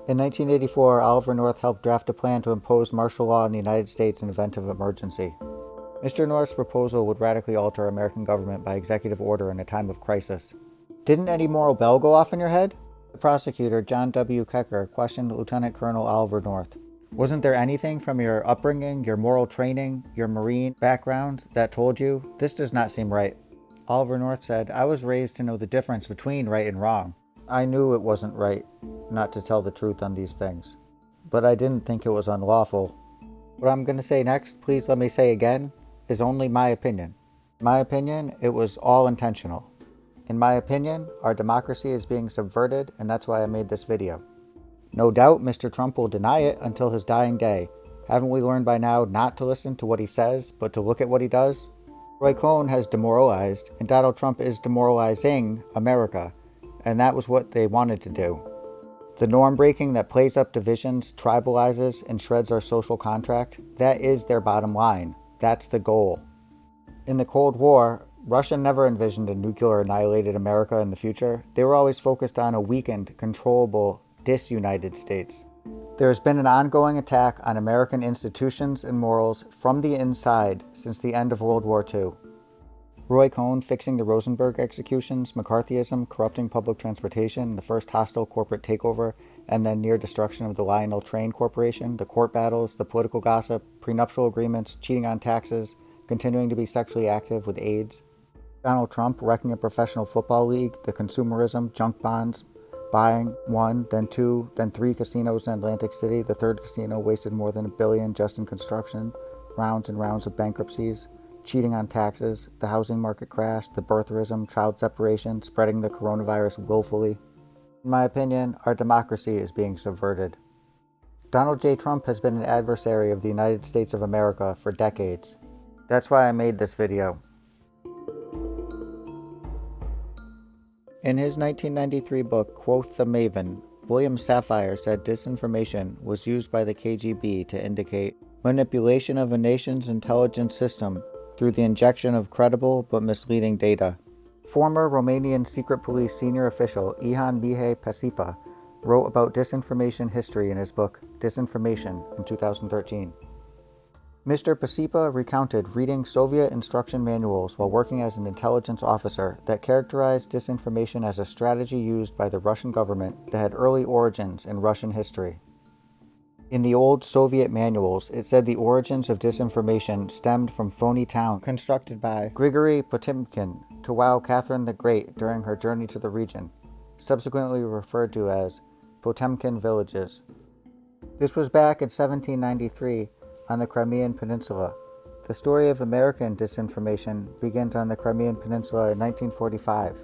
In 1984, Oliver North helped draft a plan to impose martial law in the United States in event of emergency. Mr. North's proposal would radically alter American government by executive order in a time of crisis. Didn't any moral bell go off in your head? The prosecutor, John W. Kecker, questioned Lieutenant Colonel Oliver North. Wasn't there anything from your upbringing, your moral training, your Marine background that told you, this does not seem right? Oliver North said, I was raised to know the difference between right and wrong. I knew it wasn't right not to tell the truth on these things, but I didn't think it was unlawful. What I'm going to say next, please let me say again, is only my opinion. In my opinion, it was all intentional. In my opinion, our democracy is being subverted, and that's why I made this video. No doubt Mr. Trump will deny it until his dying day. Haven't we learned by now not to listen to what he says, but to look at what he does? Cohn has demoralized, and Donald Trump is demoralizing America, and that was what they wanted to do. The norm breaking that plays up divisions, tribalizes, and shreds our social contract, that is their bottom line. That's the goal. In the Cold War, Russia never envisioned a nuclear annihilated America in the future. They were always focused on a weakened, controllable, disunited states. There has been an ongoing attack on American institutions and morals from the inside since the end of World War II. Roy Cohn fixing the Rosenberg executions, McCarthyism, corrupting public transportation, the first hostile corporate takeover, and then near destruction of the Lionel Train Corporation, the court battles, the political gossip, prenuptial agreements, cheating on taxes, continuing to be sexually active with AIDS. Donald Trump wrecking a professional football league, the consumerism, junk bonds, buying one, then two, then three casinos in Atlantic City. The third casino wasted more than $1 billion just in construction, rounds and rounds of bankruptcies, cheating on taxes, the housing market crash, the birtherism, child separation, spreading the coronavirus willfully. In my opinion, our democracy is being subverted. Donald J. Trump has been an adversary of the United States of America for decades. That's why I made this video. In his 1993 book, Quoth the Maven, William Safire said disinformation was used by the KGB to indicate manipulation of a nation's intelligence system through the injection of credible but misleading data. Former Romanian secret police senior official Ihan Mihai Pasipa wrote about disinformation history in his book, Disinformation, in 2013. Mr. Pasipa recounted reading Soviet instruction manuals while working as an intelligence officer that characterized disinformation as a strategy used by the Russian government that had early origins in Russian history. In the old Soviet manuals, it said the origins of disinformation stemmed from phony towns constructed by Grigory Potemkin to wow Catherine the Great during her journey to the region, subsequently referred to as Potemkin villages. This was back in 1793 on the Crimean Peninsula. The story of American disinformation begins on the Crimean Peninsula in 1945.